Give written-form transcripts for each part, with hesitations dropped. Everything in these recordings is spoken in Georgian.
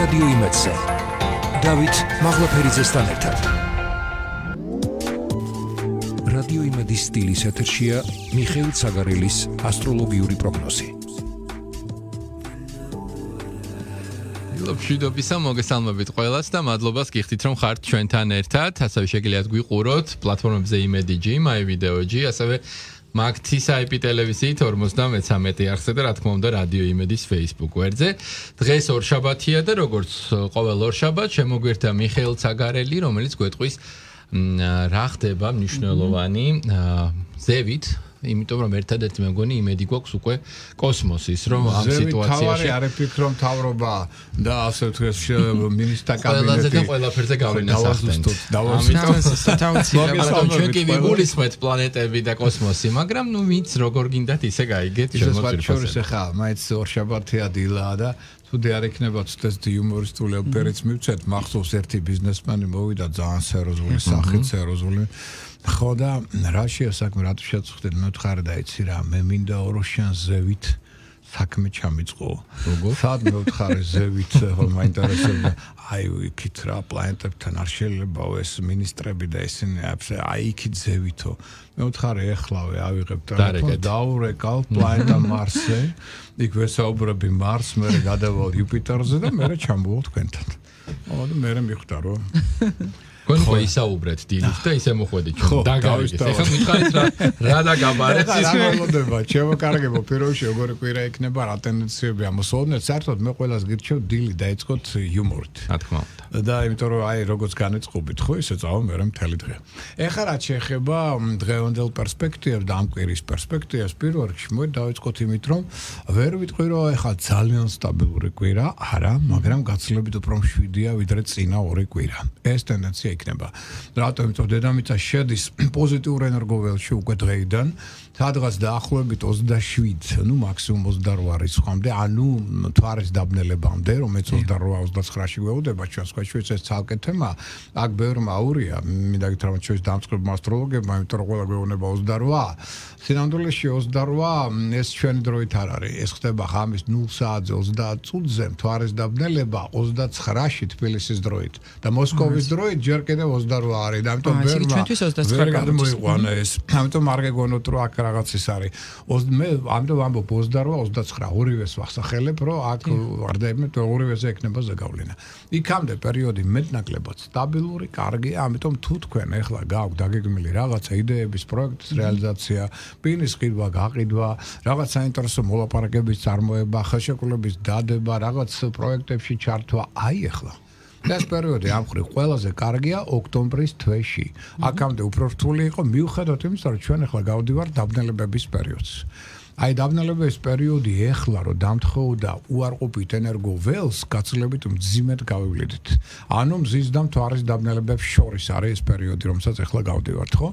რადიო იმედზე დავით მაღლაფერიძესთან ერთად. რადიო იმედის სტილის ეთერშია მიხეილ ცაგარელის ასტროლოგიური პროგნოზი. მშვიდობისა მოგესალმებით ყველას და მადლობას გიხდით რომ ხართ ჩვენთან ერთად. ასევე შეგიძლიათ გვიყუროთ პლატფორმებზე იმედი.g, MyVideo.g, ასევე მაგთის IP ტელევიზიით 53 არხზე და რა თქმა უნდა რადიო იმედის Facebook გვერდზე. დღეს ორშაბათია და როგორც ყოველ ორშაბათს შემოგვერთა მიხეილ ცაგარელი, რომელიც გვეტყვის რა ხდება მნიშვნელოვანი ზევით, იმიტომ რომ ერთადერთი მე მგონი იმედი გვაქვს უკვე კოსმოსის, რომ ამ სიტუაციაში არ ეფიქრო მთავრობა და ასე ვთქვათ მინისტრთა კაბინეტი ყველაზე და ყველაფერზე გავლენას ახდენთ. ამიტომ ჩვენ კი ვიგულისხმეთ პლანეტები და კოსმოსი, მაგრამ ნუ ვინც როგორ გინდათ ისე გაიგეთ შემოწირფასება. ხა, მაინც ორშაბათია დილაა და თუდე არ იქნება ცუდად იუმორისტული ოპერიც მივცეთ, მახსოვს ერთი ბიზნესმენი მოვიდა ძალიან სერიოზული სახით, სერიოზული ხო და რა შეასაქმე რატო შეწუხდეთ მე ვთხარ და იცი რა მე მინდა ოროშიან ზევით საქმე ჩამიწყო სად მე ვთხარი ზევით ხო მაინტერესებდა აი იქით რა პლანეტებთან არ შეიძლება ეს მინისტრები და ესენი აი იქით ზევითო მე ვთხარი ეხლავე ავიღებ ტელეფონს დაურეკავ პლანეტა მარსზე იქ ვესაუბრები მარს მე გადავალ იუპიტერზე და მე ჩამოვალ თქვენთან და მე მიხვდა რომ ხო ისაუბრეთ დილით და ისე მოხვედით ჩვენ დაგავიდეს. ეხლა მითხარით რა დაგაბარეთ ის რა შემოკარგებო პირველში როგორი კვირა იქნება რა ტენდენციები ამოსულნეთ საერთოდ მე ყველას გირჩევ დილი დაიწყოთ იუმორით. რა თქმა უნდა. და იმიტომ რომ აი როგორც განეწყობით ხო ისე წავა მე მთელი დღე. ეხლა რა შეეხება დღევანდელ პერსპექტივებს და ამ კვირის პერსპექტივებს პირველ რიგში მოდი დავიწყოთ იმით რომ ვერ ვიტყვი რომ ეხლა ძალიან სტაბილური კვირა არა მაგრამ გაცილებით უფრო მშვიდია ვიდრე წინა ორი კვირა. ეს ტენდენცია იქნება. რატომ იმიტომ დედამიწა შედის პოზიტიურ ენერგოველში უკვე დღეიდან სადღაც დაახლოებით 27, ნუ მაქსიმუმ 28 რიცხვამდე, ანუ თვარის დაბნელებამდე, რომელიც 28-29-ში გვეუდება ჩვენს ქვეშ ეს ცალკე თემა, აქ ბევრმა აურია, მინდა გითხრათ რომ ჩვენს დამწყებმა ასტროლოგებმა, იმიტომ რომ ყველა გვეუბნება 28. სინამდვილეში 28 ეს ჩვენი დროით არ არის. ეს ხდება ღამის 0 საათზე 30 წუთზე, თვარის დაბნელება 29-ში თბილისის დროით და მოსკოვის დროით ჯერ კიდევ 28 არის. და ამიტომ ვერ გადმოიყვანა ეს. ამიტომ არ გეგონოთ რომ აქ რაღაც ის არის. მე ამიტომ ამბობ 28-29 ორივეს ვახსახელებ, რომ აქ ვარდაებმეთ ორივეზე ექნება ზეგავლენა. იქამდე პერიოდი მეტნაკლებად სტაბილური, კარგია, ამიტომ თუ თქვენ ახლა გააქვთ დაგეგმილი რაღაცა იდეების პროექტის რეალიზაცია, ბიზნეს ყიდვა, გაყიდვა, რაღაც საინტერესო მოლაპარაკებების წარმოება, ხელშეკრულების დადება, რაღაც პროექტებში ჩართვა, აი ახლა ეს პერიოდი ამ ხრი ყველაზე კარგია ოქტომბრის თვეში. აქამდე უფრო რთული იყო მიუხედავად იმისა, რომ ჩვენ ახლა გავდივართ დაბნელებების პერიოდს. აი დაბნელების პერიოდი ეხლა რომ დამთხოვდა უარყოფით ენერგო ველს გაცილებით მძიმედ გავივლიდით. ანუ მზის და მთვარის დაბნელებებს შორის არის ეს პერიოდი, რომელსაც ეხლა გავდივართ, ხო?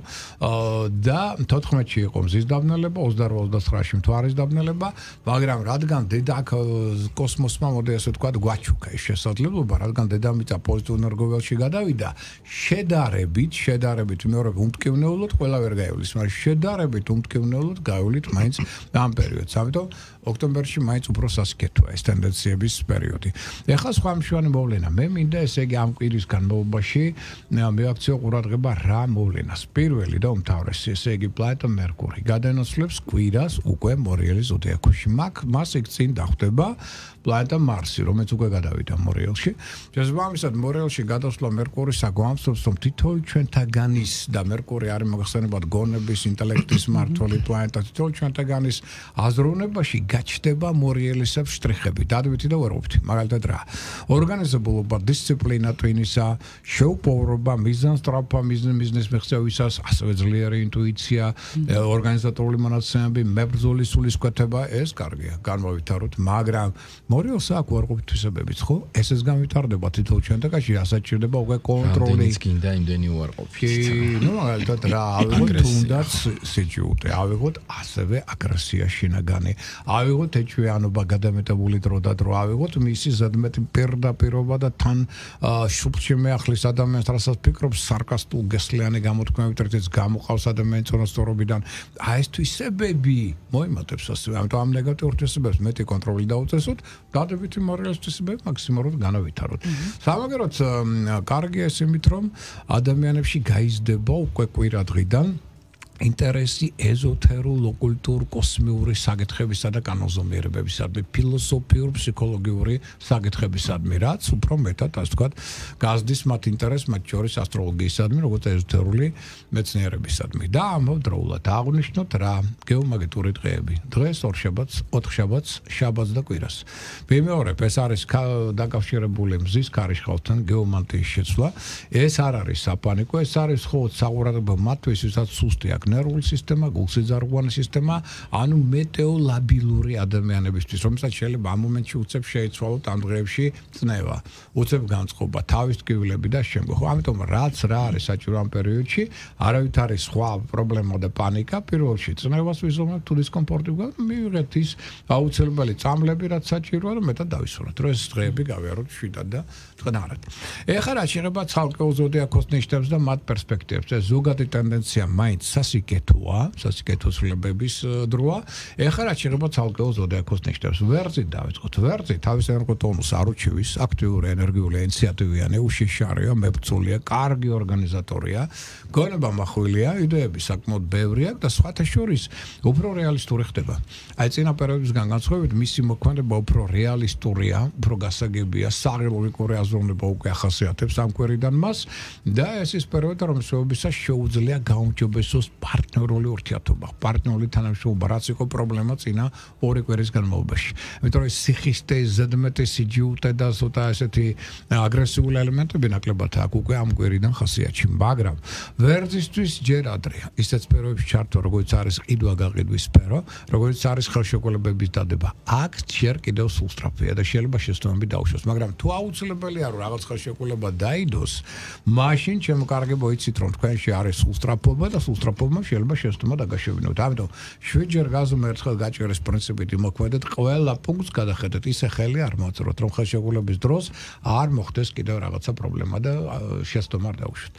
და 14-ში იყო მზის დაბნელება, 28-29-ში მთვარის დაბნელება, მაგრამ რადგან დედა კოსმოსმა მოდი ასე ვთქვათ გვაჩუქა ეს შესაძლებლობა, რადგან დედამიწა პოზიტიურ ენერგო ველში გადავიდა, შედარებით მეორე უმტკივნეულოდ ყველა ვერ გაივლის, მაგრამ შედარებით უმტკივნეულოდ გავივლით მაინც ამ პერიოდს. ამიტომ ოქტომბერში მაინც უფრო სასიკეთოა ეს ტენდენციების პერიოდი. ეხლა სხვა მშვენი მოვლენა. მე მინდა ესე იგი ამ კვირის განმავლობაში მივაქციო ყურადღება რა მოვლენას. პირველი და უმთავრესი ესე იგი პლანეტა მერკური გადანაცვლებს კვირას უკვე მორიელის ზოდიაქოში. მას იქ წინ დახვდება პლანეტა მარსი, რომელიც უკვე გადავიდა მორიელში. შესაბამისად მორიელში გადასვლა მერკურისა გვამცნობს, რომ თითოეულ ჩვენთაგანის და მერკური არის მოიხსენებათ გონების, ინტელექტის მმართველი პლანეტა, თითოეულ ჩვენთაგანის აზროვნებაში გაჩნდება მორიელისებს შტრიხები, დადვითი და ვერყოფითი. მაგალითად რა? ორგანიზებულობა, დისციპლინა ტვინისა, შეუპოვრობა, მიზანსწრაფვა, მიზნის მიღწევისას, ასევე ძლიერი ინტუიცია, ორგანიზატორული მონაცემები, მებრძოლის სულისკვეთება, ეს კარგია, განმოვითაროთ, მაგრამ მორიელს აქვს უარყოფით თვისებებიც, ხო? ესეც განვითარდება თითოეულ ჩვენთაგანში, რასაც ჭირდება უკვე კონტროლი. რამდენიც გინდა იმდენი უარყოფით. ნუ მაგალითად რა, ავიღოთ თუნდაც სიჯუტე, ავიღოთ ასევე აგრესია შინაგანი. ავიღოთ ეჭვიანობა გადამეტებული დრო და დრო ავიღოთ მისი ზედმეტი პირდაპირობა და თან შუბლში მეახლის ადამიანს რასაც ფიქრობს სარკასტულ გესლიანი გამოთქმებით ერთიც გამოყავს ადამიანის წონასწორობიდან აი ეს თვისებები მოიმატებს ასე ამიტომ ამ ნეგატიურ თვისებებს მეტი კონტროლი დაუწესოთ დადებითი მორალის თვისებები მაქსიმალურად განავითაროთ სამაგეროთ კარგია ეს იმით რომ ადამიანებში გაიზრდება უკვე კვირა დღიდან ინტერესი ეზოთერულ, ოკულტურ, კოსმიური საკითხებისა და კანონზომიერებებისადმი, ფილოსოფიურ, ფსიქოლოგიური საკითხებისადმი, რაც უფრო მეტად, ასე ვთქვათ, გაზრდის მათ ინტერესს მათ შორის ასტროლოგიისადმი, როგორც ეზოთერული მეცნიერებისადმი. და ამავდროულად აღნიშნოთ რა გეომაგნიტური დღეები. დღეს ორშაბათს, ოთხშაბათს, შაბათს და კვირას. ვიმეორებ, ეს არის დაკავშირებული მზის ქარიშხალთან გეომანტიის შეცვლა. ეს არ არის საპანიკო, ეს არის მხოლოდ საყურადღებო მათთვის, ვისაც სუსტი აქვს ნერვული სისტემა, გულსიძარღვანი სისტემა, ანუ მეტეოლაბილური ადამიანებისთვის, რომელსაც შეიძლება ამ მომენტში უცებ შეიცვალოთ ამ დღეებში წნევა, უცებ განწყობა, თავის ტკივილები და შემდგომ. ამიტომ რაც რა არის საჭირო ამ პერიოდში, არავით არის სხვა პრობლემა და პანიკა, პირველ რიგში წნევას ვიზომებთ თუ დისკომფორტი გვაქვს, მივიღეთ ის აუცილებელი წამლები, რაც საჭიროა, რომ მეტად დავისურვოთ. რომ ეს დღეები გავიაროთ შვიდად და წყნარად. ეხლა რა შეიძლება ცალკეულ ზოდიაქოს ნიშნებს და მათ პერსპექტივებს. ეს ზოგადი ტენდენცია მაინც სასიკეთო ცვლილებების დროა. ეხლა რა შეიძლება ცალკეულ ზოდიაქოს ნიშნებს. ვერძი დავიწყოთ. ვერძი თავის ენერგოტონუსს არ უჩივის, აქტიური ენერგიული ინიციატივიანი, უშიშარია, მებრძოლია, კარგი ორგანიზატორია, გონება მახვილია, იდეები საკმაოდ ბევრი აქვს და სხვათა შორის უფრო რეალისტური ხდება. აი წინა პერიოდებისგან განსხვავებით, მისი მოქმედება უფრო რეალისტურია, უფრო გასაგებია, საღელოვიკური აზროვნება უკვე ახასიათებს ამ კვირიდან მას და ეს ის პერიოდი, რომ შეობისას შეუძლია გაუმჯობესოს პარტნიორული ურთიერთობა, პარტნიორული თანამშრომლობა, რაც იყო პრობლემა წინა ორი კვირის განმავლობაში. იმიტომ რომ სიხისტე, ზედმეტი სიჯიუტე და ცოტა ესეთი აგრესიული ელემენტები ნაკლებად აქვს უკვე ამ კვირიდან ხასიათში, მაგრამ ვერძისთვის ჯერ ადრეა. ისეთ სფეროებში ჩართვა, როგორც არის ყიდვა-გაყიდვის სფერო, როგორც არის ხელშეკრულებების დადება. აქ ჯერ კიდევ სულ სწრაფია და შეიძლება შეცდომები დაუშვოს, მაგრამ თუ აუცილებელია რომ რაღაც ხელშეკრულება დაიდოს, მაშინ ჩემო კარგებო იცით რომ თქვენში არის სულ სწრაფობა და სულ სწრაფობა შეიძლება შეცდომა დაგაშევინოთ. ამიტომ 7 ჯერ გაზომე ერთხელ გაჭერეს პრინციპით იმოქმედეთ, ყველა პუნქტს გადახედეთ, ისე ხელი არ მოაწეროთ, რომ ხელშეკრულების დროს არ მოხდეს კიდევ რაღაცა პრობლემა და შეცდომა არ დაუშვათ.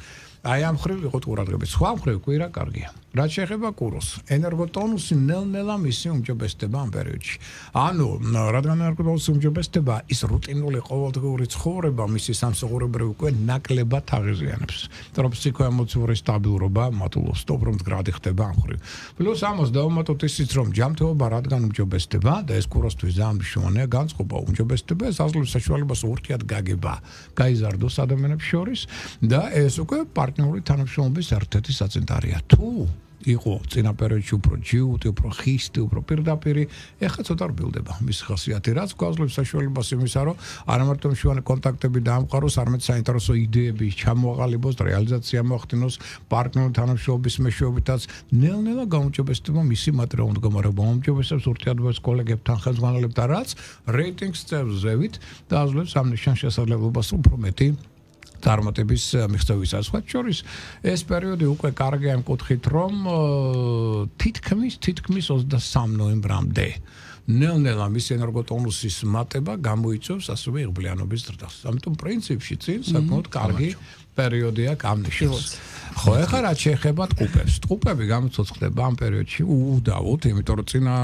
აი ამ ხრივ იყო ყურადღებით. სხვა ხრივ კვირა კარგია. რაც შეეხება კუროს, ენერგოტონუსი ნელ-ნელა მისი უმჯობესდება ამ პერიოდში. ანუ რადგან ენერგოტონუსი უმჯობესდება, ის რუტინული ყოველდღიური ცხოვრება მისი სამსახურებრივ უკვე ნაკლებად აღიზიანებს. იმიტომ რომ ფსიქოემოციური სტაბილურობა მატულობს, სტოპრომთ გრადი ხდება ამ ხრივ. პლუს ამას დავუმატოთ ისიც, რომ ჯანმრთელობა რადგან უმჯობესდება და ეს კუროსთვის ძალიან მნიშვნელოვანია, განწყობა უმჯობესდება, ეს აძლევს საშუალებას ურთიერთგაგება გაიზარდოს ადამიანებს შორის და ეს უკვე პარტნიორული თანამშრომლობის ერთ-ერთი საწინდარია. თუ იყო წინა პერიოდში უფრო ჯიუტი, უფრო ხისტი, უფრო პირდაპირი, ეხლა ცოტა რბილდება მის ხასიათი, რაც გვაძლევს საშუალებას იმისა, რომ არა მარტო მშვიდობიანი კონტაქტები დაამყაროს, არამედ საინტერესო იდეები ჩამოაყალიბოს, რეალიზაცია მოახდინოს პარტნიორული თანამშრომლობის მეშვეობითაც, ნელ-ნელა გაუმჯობესდება მისი მატერიალური მდგომარეობა, უმჯობესებს ურთიერთობებს კოლეგებთან, ხელმძღვანელებთან, რაც რეიტინგს წევზევით და აძლევს ამ ნიშან-შესაძლებლობას უფრო მეტი წარმატების მიღწევისას. სხვა შორის ეს პერიოდი უკვე კარგია იმ კუთხით, რომ თითქმის 23 ნოემბრამდე ნელ-ნელა მის ენერგოტონუსის მატება გამოიწვევს ასევე იღბლიანობის ზრდას. ამიტომ პრინციპში წინ საკმაოდ კარგი პერიოდია გამნიშნავს. ხო, ეხლა რაც შეეხება ტყუპებს. ტყუპები გამოცოცხლდება ამ პერიოდში უდავოდ, იმიტომ რომ წინა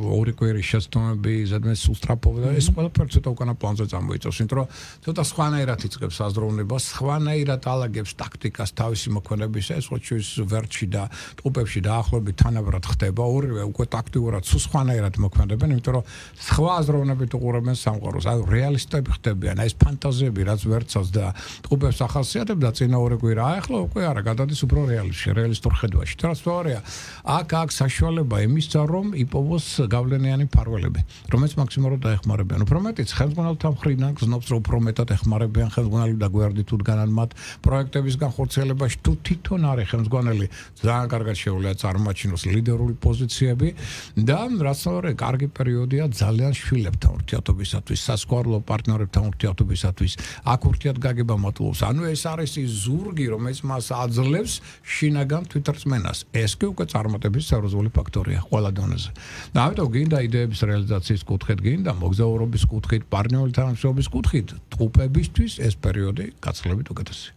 ორი კვირის შეცდომები, ზედმეტ სულ სწრაფობა და ეს ყველაფერი ცოტა უკანა პლანზე წამოიწევს, იმიტომ რომ ცოტა სხვანაირად იწყებს აზროვნებას, სხვანაირად ალაგებს ტაქტიკას თავისი მოქმედებისა, ეს ხოჩის ვერტში და ტყუპებში დაახლოებით თანაბრად ხდება, ორივე უკვე ტაქტიურად სხვანაირად მოქმედებენ, იმიტომ რომ სხვა აზროვნებით უყურებენ სამყაროს, აი რეალისტები ხდებიან, აი ეს ფანტაზიები, რაც ვერტსაც და ტყუპებს ახასიათებს და წინა ორი კვირა, ახლა უკვე არა გადადის უფრო რეალისტურ ხედვაში. რაც თორეა, აქ საშუალება იმისა, რომ იპოვოს გავლენიანი მფარველები, რომელიც მაქსიმალურად დაეხმარებიან. უფრო მეტიც ხელმძღვანელთა მხრიდან გზნობს, რომ უფრო მეტად ეხმარებიან ხელმძღვანელები და გვერდით უდგანან მათ პროექტების განხორციელებაში. თუ თვითონ არის ხელმძღვანელი, ძალიან კარგად შეუძლია წარმოაჩინოს ლიდერული პოზიციები და რაც თორე კარგი პერიოდია ძალიან შვილებთან ურთიერთობისათვის, სასქესო პარტნიორებთან ურთიერთობისათვის. აქ ურთიერთგაგება მატლობს. ანუ ეს არის ის ზურგი, რომელიც მას აძლევს შინაგან თვითრწმენას. ეს კი უკვე წარმატების სერიოზული ფაქტორია ყველა დონეზე. და ამიტომ გინდა იდეების რეალიზაციის კუთხით, გინდა მოგზაურობის კუთხით, პარტნიორული თანამშრომლობის კუთხით, ტყუპებისთვის ეს პერიოდი გაცილებით უკეთესი.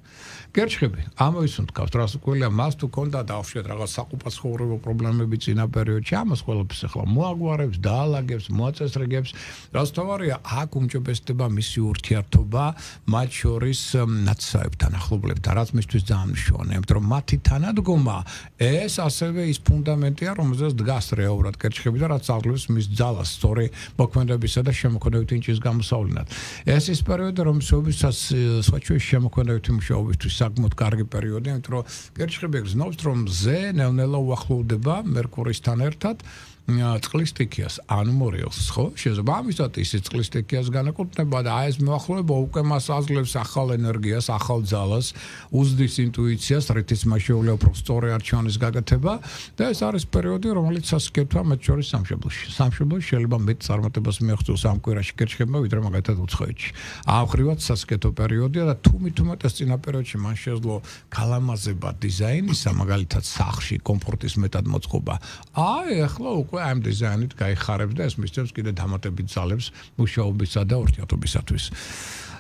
გერჩხები, ამოისუნთქავთ, რას უყოლია მას თუ კონდა დავშვეთ რაღაც საყურებო პრობლემები წინა პერიოდში, ამას ყველაფერს ახლა მოაგვარებს, დაალაგებს, მოაწესრიგებს. რაც თავარია, აქ უმჯობესდება მისი ურთიერთობა მათ შორის ნაცსაებთან, ახლობლებთან, რაც მისთვის ძალიან მნიშვნელოვანია, იმიტომ რომ მათი თანადგომა ეს ასევე ის ფუნდამენტია, რომელზეც დგას რეალურად გერჩხები და რაც აღწევს მის ძალას, სწორი მოქმედებისა და შემოქმედებითი ნიჭის გამოსავლენად. ეს ის პერიოდი, რომელსაც სხვა შემოქმედებითი მუშაობისთვის საკმაოდ კარგი პერიოდია, იმიტომ რომ გერჩხები გრძნობს, რომ მზე ნელ-ნელა უახლოვდება მერკურისთან ერთად წყლის სტიქიას, ანუ მორიელს, ხო? შეიძლება ამისათვის ისიც წყლის სტიქიას განეკუთვნება და აი ეს მოახლოება უკვე მას აძლევს ახალ ენერგიას, ახალ ძალას, უზრდის ინტუიციას, რითიც მას შეუძლია უფრო სწორი არჩევანის გაკეთება და ეს არის პერიოდი, რომელიც სასიკეთოა მათ შორის სამშობლოში. სამშობლოში შეიძლება მეტ წარმატებას მიაღწიოს ამ კვირაში გერჩხებმა, ვიდრე მაგალითად უცხოეთში. ამხრივად სასიკეთო პერიოდია და თუ მეტეს წინა პერიოდში მას შეძლო გალამაზება დიზაინისა, მაგალითად სახლში კომფორტის მეტად მოწყობა. აი ახლა უკვე ამ დიზაინით გაიხარებს და ეს მისცემს კიდე დამატებით ძალებს მუშაობისა და ურთიერთობისათვის.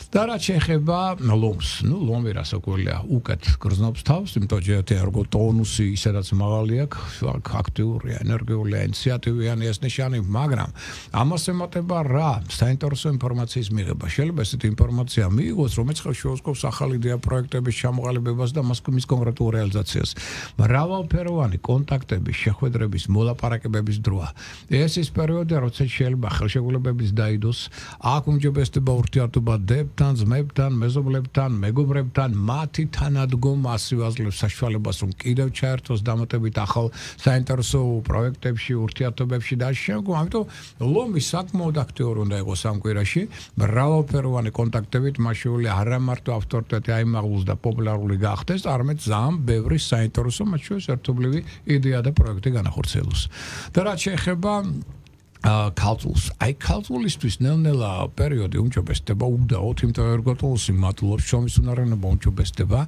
და რაც შეეხება ლომს, ლომი რასაკვირველია, უკეთ გრძნობს თავს, იმიტომ რომ ერგო ტონუსი ისედაც მაღალი აქვს, აქტიურია, ენერგიულია, ინიციატივიანი ეს ნიშანი, მაგრამ ამას ემატება რა? საინტერესო ინფორმაციის მიღება. შეიძლება ესეთი ინფორმაცია მიიღოს, რომელიც შეუწყობს ახალი იდეა პროექტების ჩამოყალიბებას და მის კონკრეტულ რეალიზაციას. მრავალფეროვანი კონტაქტების, შეხვედრების, მოლაპარაკებების დროა. ეს ის პერიოდია, როცა შეიძლება ხელშეკრულებების დაიდოს, აქ უმჯობესდება ურთიერთობა დებთან, ძმებთან, მეზობლებთან, მეგობრებთან, მათი თანადგომა ასვიაზლებს საშუალებას, რომ კიდევ ჩაერთოს დამატებით ახალ საინტერესო პროექტებში, ურთიერთობებში და შემდგომ. ამიტომ ლომი საკმაოდ აქტიური უნდა იყოს ამ კვირაში, მრავალფეროვანი კონტაქტებით მას შეუძლია არა მარტო ავტორიტეტი აიმაღლოს და პოპულარული გახდეს, არამედ ძალიან ბევრი საინტერესო მათ შორის ერთობლივი იდეა და პროექტი განახორციელოს. და რაც შეეხება ქალწულს. აი ქალწულისთვის ნელ-ნელა პერიოდი უმჯობესდება უდაოდ, იმიტომ რომ ერგოტულსი მატლობს, შრომის უნარიანობა უმჯობესდება.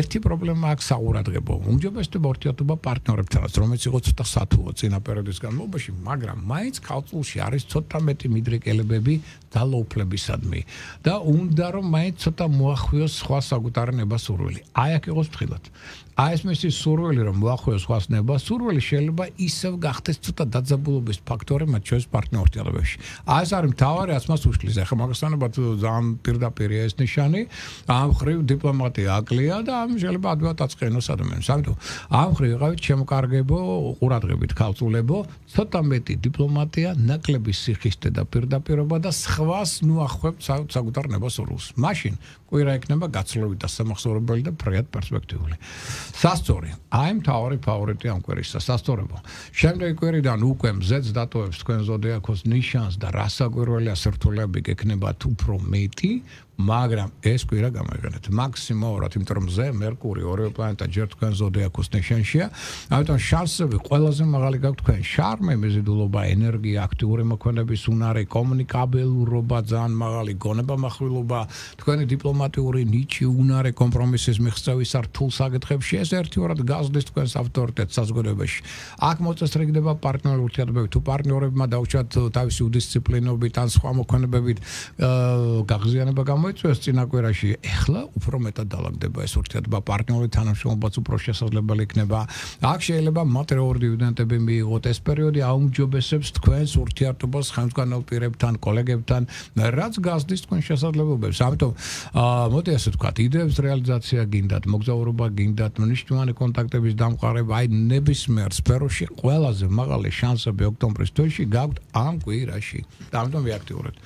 ერთი პრობლემა აქვს საყურადღებო. უმჯობესდება ურთიერთობა პარტნიორებთანაც, რომელიც იყო ცოტა სათულო წინა პერიოდის განმავლობაში, მაგრამ მაინც ქალწულში არის ცოტა მეტი მიდრეკელებები ძალაუფლებისადმი და უნდა რომ მაინც ცოტა მოახვიოს სხვა საკუთარი ნებასურველი. აი აქ იყოს ფრთხილად. აი ეს მისი სურვილი რომ მოახვიოს სხვას ნებასურველი შეიძლება ისევ გახდეს ცოტა დაძაბულობის ფაქტორი მათ შორის პარტნიორთილებებში. აი ეს არის მთავარი რაც მას უშლის. ახლა მაგასთანებად ძალიან პირდაპირია ეს ნიშანი. ამ ხრივ დიპლომატია აკლია და ამ შეიძლება ადვოკატად წენოს ადამიანს. ამიტომ ამ ხრივ იყავით შემოკარგებო, ყურადღებით ქალწულებო, ცოტა მეტი დიპლომატია, ნაკლები სიხისტე და პირდაპირობა და სხვას ნუახვებთ საკუთარ ნებასურველს. მაშინ კვირა იქნება გაცილებით დასამახსოვრებელი და ფრედ პერსპექტიული. სასწორი, აი მთავარი ფავორიტი ამ კვირისა, სასწორებო. შემდეგი კვირიდან უკვე მზეც დატოვებს თქვენ ზოდიაქოს ნიშანს და რასაკვირველია სირთულეები გექნებათ უფრო მეტი, მაგრამ ეს კვირა გამოიყენეთ მაქსიმალურად, იმიტომ რომ მზე, მერკური, ორივე პლანეტა ჯერ თქვენ ზოდიაქოს ნიშანშია. ამიტომ შანსები ყველაზე მაღალი გაქვთ თქვენ. შარმე, მეზიდულობა, ენერგია, აქტიური მოქმედების უნარი, კომუნიკაბელურობა, ძალიან მაღალი გონებამახვილობა, თქვენი დიპლომატიური ნიჭი, უნარი, კომპრომისის მიღწევის სართულ საკითხებში ეს ერთიორად გაზრდის თქვენს ავტორიტეტს საზოგადოებაში. აქ მოწესრიგდება პარტნიორული ურთიერთობები, თუ პარტნიორებმა დაუჭათ თავისი უდისციპლინობით ან სხვა მოქმედებებით გაღიზიანება გამოიწვიეს წინა კვირაში, ეხლა უფრო მეტად დალაგდება ეს ურთიერთობა, პარტნიორული თანამშრომლობაც უფრო შესაძლებელი იქნება. აქ შეიძლება მატერიალური დივიდენდები მიიღოთ. ეს პერიოდი აუმჯობესებს თქვენს ურთიერთობას ხელმძღვანელ პირებთან, კოლეგებთან, რაც გაზრდის თქვენ შესაძლებლობებს. ამიტომ მოდი ასე ვთქვათ, იდეების რეალიზაცია გინდათ, მოგზაურობა გინდათ, მნიშვნელოვანი კონტაქტების დამყარება, აი ნებისმიერ სფეროში ყველაზე მაღალი შანსები ოქტომბრის თვეში გაქვთ ამ კვირაში. და ამიტომ ვიაქტიურებთ.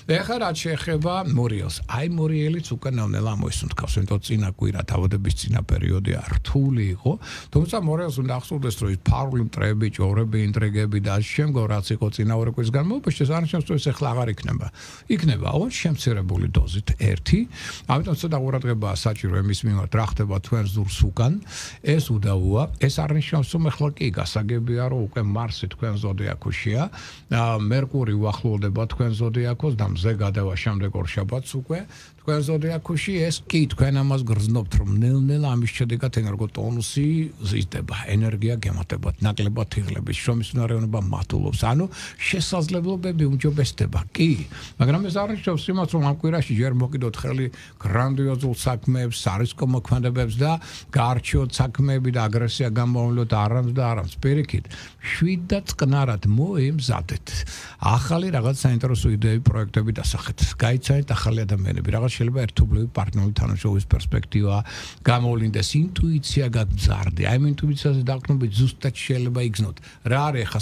ეხლა რაც შეეხება მორიელს, აი მორიელიც უკვე ნელ-ნელა მოისუნთქავს, იმიტომ წინა კვირა თავადების წინა პერიოდი რთული იყო, თუმცა მორიელს უნდა ახსოვდეს, რომ ის ფარული მტრები, ჭორები, ინტრიგები და ამ შემდგომ რაც იყო წინაური კვირის განმავლობაში, ეს არნიშნავს, რომ ეს ეხლა აღარ იქნება. იქნება ოღონდ შემცირებული დოზით 1. ამიტომ ცოტა ყურადღებაა საჭირო იმის მიმართ რა ხდება თქვენს ზურს უკან. ეს უდავოა. ეს არნიშნავს რომ ახლა კი გასაგებია რომ უკვე მარსი თქვენ ზოდიაქოშია. მერკური უახლოვდება თქვენ ზოდიაქოს და მზე გადავა შემდეგ ორშაბათს უკვე. თქვენ ზოდიაქოში ეს კი თქვენ ამას გრძნობთ რომ ნელ-ნელა ამის შედეგად ენერგოტონუსი ზრდება, ენერგია გემატებათ, ნაკლებად იღლებით, შრომის უნარიანობა მატულობს, ანუ შესაძლებლობები უმჯობესდება, კი, მაგრამ ეს არნიშნავს იმას რომ ამ კვირაში ჯერ მოკიდოთ ხელი გრანდიოზულ საქმეებს, სარისკო მოქმედებებს და გაარჩიოთ საქმეები და აგრესია გამოავლოთ არამს და არამს, პირიქით, შვიდ და წყნარად მოემზადეთ. ახალი რაღაც საინტერესო იდეები, პროექტები დასახეთ, გაიცანეთ ახალი ადამიანები, რაღაც შეიძლება ერთობლივი პარტნიორული თანამშრომლობის პერსპექტივა გამოვლინდეს, ინტუიცია გაგზარდე. აი ამ ინტუიციაზე დაყრდნობით ზუსტად შეიძლება იგრძნოთ. რა არის ახლა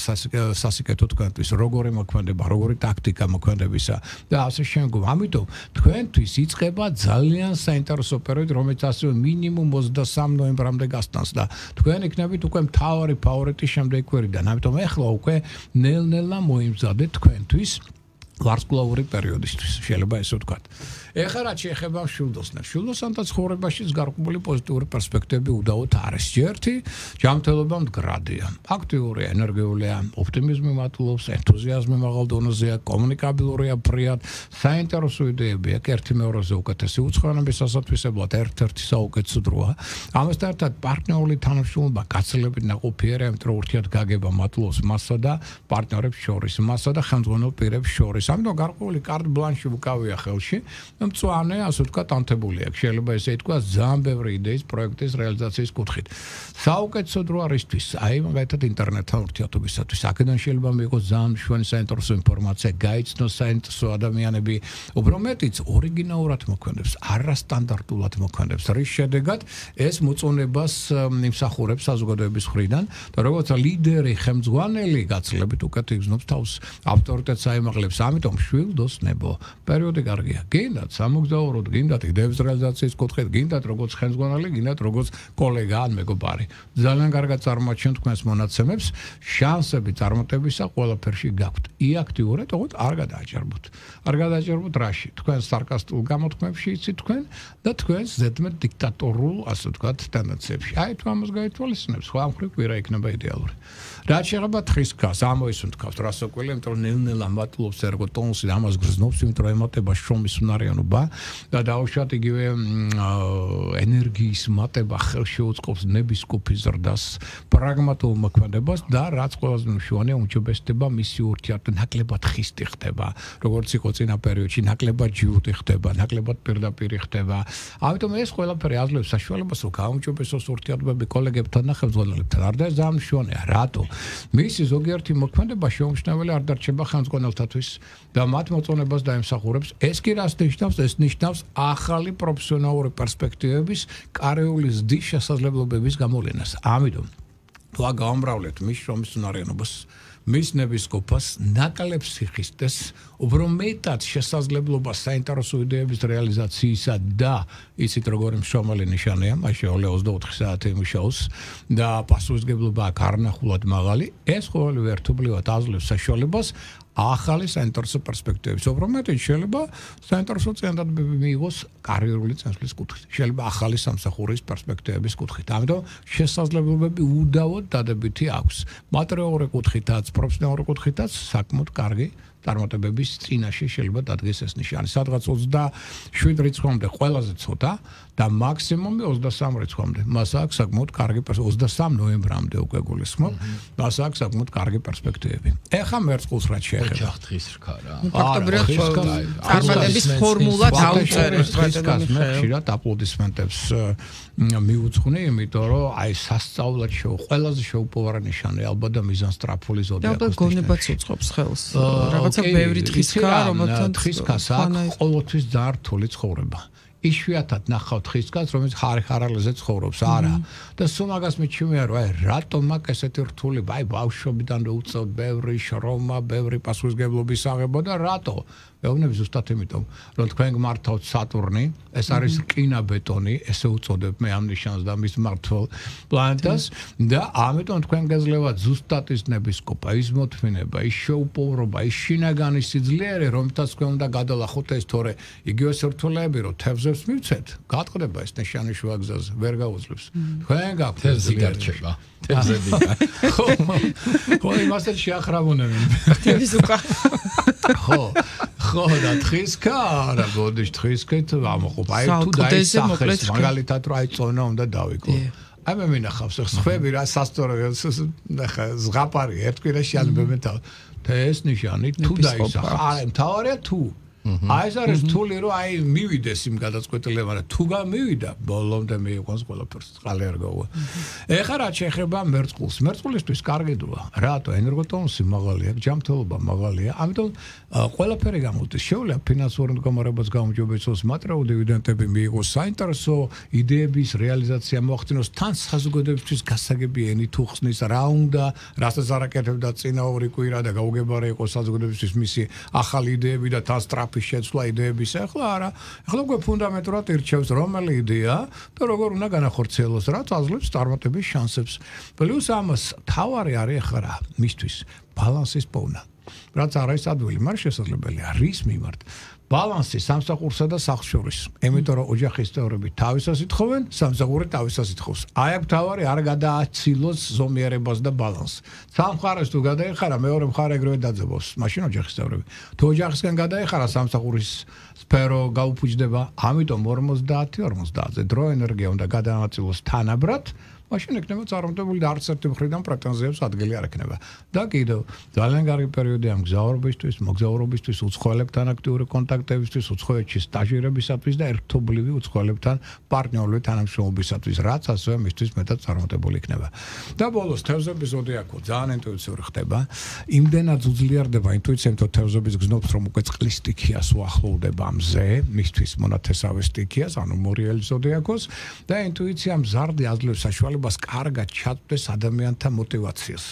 სასიკეთო თქვენთვის, როგორი მოქმედება, როგორი ტაქტიკა მოქმედებისა და ასე შემდგომ. ამიტომ თქვენთვის იწყება ძალიან საინტერესო პერიოდი, რომელიც ასევე მინიმუმ 23 ნოემბრამდე გასტანს და თქვენ იქნებით უკვე მთავარი ფავორიტი შემდეგი კვირიდან. ამიტომ ახლა უკვე ნელ-ნელა მოიმზადეთ თქვენთვის ვარსკვლავური პერიოდისთვის, შეიძლება ესე ვთქვათ. ეხლა რაც შეეხება მშვილდოსნებს, მშვილდოსანთა ცხოვრებაშიც გარკვეული პოზიტიური პერსპექტივები უდავოდ არის. ერთი, ჯანმრთელობა მდგრადია, აქტიურია, ენერგიულია, ოპტიმიზმი მატულობს, ენთუზიაზმი მაღალ დონეზეა, კომუნიკაბილურია, ფრიად, საინტერესო იდეები აქვს, ერთი მეორეზე უკეთესი უცხოენების სასათვისებლად ერთ-ერთი საუკეთესო დროა. ამასთან ერთად პარტნიორული თანამშრომლობა გაცილებით ნაყოფიერია, იმიტომ რომ ურთიერთგაგება მატულობს მასსა და პარტნიორებს შორის, მასსა და ხელმძღვანელ პირებს შორის. ამიტომ გარკვეული კარტ ბლანში უკავია ხელში. მწვანე, ასე ვთქვათ, ანთებული აქვს. შეიძლება ესე ითქვას, ძალიან ბევრი იდეის პროექტის რეალიზაციის კუთხით. საუკეთესო დრო არისთვის, აი მაგალითად ინტერნეტთან ურთიერთობისათვის. აქედან შეიძლება მიიღოს ძალიან მშვენი საინტერესო ინფორმაცია, გაიცნოს საინტერესო ადამიანები, უფრო მეტიც ორიგინალურად მოქმედებს, არასტანდარტულად მოქმედებს. რის შედეგად ეს მოწონებას იმსახურებს საზოგადოების მხრიდან და როგორც ლიდერი, ხელმძღვანელი გაცილებით უკეთ იგრძნობს თავს, ავტორიტეტს აიმაღლებს. ამიტომ მშვილდოსნებო, პერიოდი კარგია. გინდათ სამოგზაუროდ, გინდათ იდეების რეალიზაციის კუთხით, გინდათ როგორც ხელმძღვანელი, გინდათ როგორც კოლეგა ან მეგობარი. ძალიან კარგად წარმოაჩენთ თქვენს მონაცემებს, შანსები წარმატებისა ყველაფერში გაქვთ. იაქტიურეთ, ოღონდ არ გადააჭერბოთ. არ გადააჭერბოთ რაში? თქვენ სარკასტულ გამოთქმებში იცით თქვენ და თქვენს ზედმეტ დიქტატორულ, ასე ვთქვათ, ტენდენციებში. აი თუ ამას გაითვალისწინებს, ხო ამ ხრივ კვირა იქნება იდეალური. რაც შეეხება თხისქას, ამოისუნთქავთ რასოკველი, იმიტომ რომ ნელ-ნელა მატულობს ერგოტონუსი და ამას გრძნობს, იმიტომ რომ ემატება შრომის უნარიანობა და დაუშვათ იგივე ენერგიის მატება ხელში უწყობს ნებისყოფი ზრდას, პრაგმატულ მოქმედებას და რაც ყველაზე მნიშვნელოვანია, უმჯობესდება მისი ურთიერთობა ნაკლებად ხისტი ხდება, როგორც იყო წინა პერიოდში, ნაკლებად ჯიუტი ხდება, ნაკლებად პირდაპირ ხდება. ამიტომ ეს ყველაფერი აძლევს საშუალებას, რომ გაუმჯობესოს ურთიერთობები კოლეგებთან და ხელმძღვანელებთან. არ და ეს ძალიან მნიშვნელოვანია. რატო? მისი ზოგიერთი მოქმედება შეუმჩნეველი არ დარჩება ხელმძღვანელთათვის და მათ მოწონებას დაემსახურებს. ეს კი რას ნიშნავს? ეს ნიშნავს ახალი პროფესიონალური პერსპექტივების, კარეული ზრდის შესაძლებლობების გამოვლენას. ამიტომ თუ გაამრავლეთ მის შრომის უნარიანობას, მის ნებისყოფას, ნაკლებს სიხისტეს, უფრო მეტად შესაძლებლობას საინტერესო იდეების რეალიზაციისა და იცით როგორი მშრომელი ნიშანია, მაშინ 24 საათი იმუშაოს და პასუხისმგებლობა აქ არნახულად მაღალი, ეს ყოველივე ერთობლივად აძლევს საშუალებას ახალი საინტერესო პერსპექტივების. უფრო მეტად შეიძლება საინტერესო წინადადებები მიიღოს კარიერული წინსვლის კუთხით. შეიძლება ახალი სამსახურის პერსპექტივების კუთხით. ამიტომ შესაძლებლობები უდავოდ დადებითი აქვს. მატერიალური კუთხითაც, პროფესიონალური კუთხითაც საკმაოდ კარგი წარმატებების წინაშე შეიძლება დადგეს ეს ნიშანი. სადღაც 27 რიცხვამდე ყველაზე ცოტა და მაქსიმუმი 23 რიცხვამდე. მას აქვს საკმაოდ კარგი 23 ნოემბრამდე უკვე გულისხმობ. მას აქვს საკმაოდ კარგი პერსპექტივები. ეხა მერწყულს რაც შეეხება. ოჯახ თხის რქა რა. ფაქტობრივად წარმატების ფორმულა დაუწერეს. მე ხშირად აპლოდისმენტებს მიუძღვნი, იმიტომ რომ აი სასწაულად ყველაზე შეუპოვარი ნიშანი ალბათ და მიზანსტრაფული ზოდია. და გონებაც უწყობს ხელს. რაღაცა ბევრი თხისქა, რომელთან თხისქას აქვს ყოველთვის ძალიან რთული ცხოვრება. იშვიათად ნახავთ ხის კაცს, რომელიც ხარალეზე ცხოვრობს, არა. და სულ მაგას მიჩვენე რომ აი რატომ მაგ ესეთი რთულება, აი ბავშვობიდან რო უწევთ ბევრი შრომა, ბევრი პასუხისმგებლობის აღება და რატო? მეუბნები ზუსტად იმიტომ, რომ თქვენ გმართავთ სატურნი, ეს არის რკინა ბეტონი, ესე უწოდებ მე ამ ნიშანს და მის მართულ პლანეტას და ამიტომ თქვენ გეძლევათ ზუსტად ის ნებისყოფა, ის მოთმინება, ის შეუპოვრობა, ის შინაგანი სიძლიერე, რომლითაც თქვენ უნდა გადალახოთ ეს თორე იგივე სირთულეები, რომ თევზებს მივცეთ, გატყდება ეს ნიშანი შუა გზაზე, ვერ გაუძლებს. თქვენ გაქვთ თევზი გარჩება. თევზები. ხო, იმასაც შეახრამონებენ. თევზი უკა. ხო, და თხისკა, არა, ბოდიშ თხისკეთ ამოყოფ. აი თუ დაისახეს, მაგალითად რომ აი წონა უნდა დავიკლო. აი მე მინახავს ხხვები რა სასწორია, ნახა ზღაპარი ერთ კვირაში ანბებენ ეს ნიშანი თუ დაისახა. არა, მთავარია თუ აი ეს არის რთული რომ აი მივიდეს იმ გადაწყვეტილებამ, მაგრამ თუ გამივიდა, ბოლომდე მიიყვანს ყველაფერს, წყალი არ გაუვა. ეხლა რა შეეხება მერწყულს. მერწყულისთვის კარგი დროა. რატო? ენერგოტონუსი მაღალია, ჯანმრთელობა მაღალია. ამიტომ ყველაფერი გამოდის. შეუძლია ფინანსურ მდგომარეობას გაუმჯობესოს, material dividendები მიიღოს, საინტერესო იდეების რეალიზაცია მოახდინოს, თან საზოგადოებისთვის გასაგებიანი თუ ხსნის რა უნდა, რასაც არაკეთებდა წინა 2 კვირა და გაუგებარი იყოს საზოგადოებისთვის მისი ახალი იდეები და თან სტრაფი შეცვლა იდეების ახლა არა. ახლა უკვე ფუნდამენტურად ირჩევს რომელი იდეა და როგორ უნდა განახორციელოს, რაც აძლევს წარმატების შანსებს. პლუს ამას თავარი არის ახლა რა მისთვის ბალანსის პოვნა. რაც არ არის ადვილი, მაგრამ შესაძლებელია რის მიმართ. ბალანსი სამსახურსა და სახლს შორის. იმიტომ რომ ოჯახის წევრები თავისას ითხოვენ, სამსახური თავისას ითხოვს. აი აქ თავარი არ გადააცილოს ზომიერებას და ბალანსს. სამხარეს თუ გადაეხარა, მეორე მხარე ეგრევე დაძაბავს. მაშინ ოჯახის წევრები. თუ ოჯახისგან გადაეხარა, სამსახურის სფერო გაუფუჭდება. ამიტომ 50-50-ზე დრო ენერგია უნდა გადაანაწილოს თანაბრად. მაშინ ექნება წარმატებული და არც ერთი მხრიდან პრეტენზიებს ადგილი არ ექნება. და კიდევ ძალიან კარგი პერიოდი ამ გზავრობისთვის, მოგზაურობისთვის, უცხოელებთან აქტიური კონტაქტებისთვის, უცხოეთში სტაჟირებისათვის და ერთობლივი უცხოელებთან პარტნიორული თანამშრომლობისათვის, რაც ასევე მისთვის მეტად წარმატებული იქნება. და ბოლოს თევზების ზოდიაქო ძალიან ინტუიციური ხდება. იმდენად უძლიერდება ინტუიცია, რომ თევზების გზნობს, რომ უკვე წყლის სტიქიას უახლოვდება მზე, მისთვის მონათესავე სტიქიას, ანუ მორიელი ზოდიაქოს და ინტუიცია მზარდი აძლევს საშუალებას კარგად ჩაწვდეს ადამიანთა мотивაციას.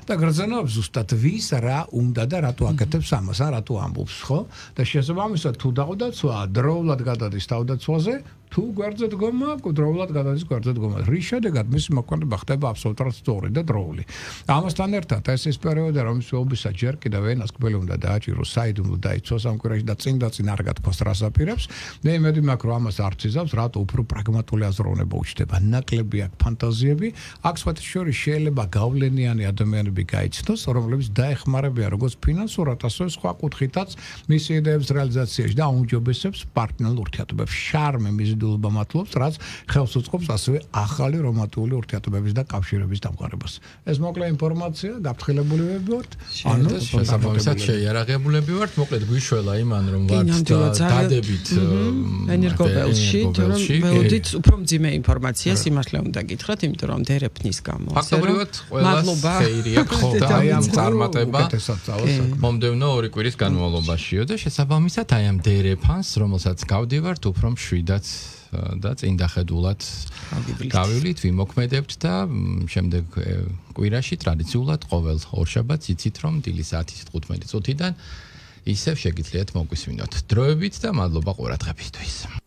და გრძნობს ზუსტად ვის რა უნდა და რატო აკეთებს ამას, რატო ამბობს, ხო? და შესაბამისად თუ დაუდაცვა დროულად გადადის თავდაცვაზე, თუ გვერდზე დგომა, დროულად გადადის გვერდზე დგომა. რის შედეგად მისი მოქმედება ხდება აბსოლუტურად სწორი და დროული. ამასთან ერთად ეს ის პერიოდი, რომელიც ობისად ჯერ კიდევ ენას კბილი უნდა დააჭიროს, საით უნდა დაიცვას ამ კვირაში და წინ არ გათქვას რას აპირებს. მე იმედი მაქვს, რომ ამას არ ციზავს, რატო უფრო პრაგმატული აზროვნება უჩნდება. ნაკლები აქვს ფანტაზიები, აქ სხვათა შორის შეიძლება გავლენიანი ადამიანები გაიცნოს, რომლებიც დაეხმარებიან როგორც ფინანსურად, ასევე სხვა კუთხითაც მისი იდეების რეალიზაციაში და აუმჯობესებს პარტნიორულ ურთიერთობებს. შარმე მიზიდულობა მართლობს, რაც ხელს უწყობს ასევე ახალი რომანტიკული ურთიერთობების და კავშირების დამყარებას. ეს მოკლე ინფორმაცია, გაფრთხილებული ვართ. ანუ შესაბამისად შეიარაღებულები ვართ, მოკლედ გვიშველა იმან რომ ვართ დადებით ენერგობელში, რომ ველოდით უფრო მძიმე ინფორმაციას იმართლე უნდა გითხრათ, იმიტომ რომ დერეფნის გამო. ფაქტობრივად ყველას ხეირია ხო და აი ამ წარმატება მომდევნო 2 კვირის განმავლობაშიო და შესაბამისად აი ამ დერეფანს, რომელსაც გავდივართ, უფრო მშვიდად და წინდახედულად გავივლით, ვიმოქმედებთ და შემდეგ კვირაში ტრადიციულად ყოველ ორშაბათს იცით რომ დილის 10:15 წუთიდან ისევ შეგიძლიათ მოგვისმინოთ დროებით და მადლობა ყურადღებისთვის.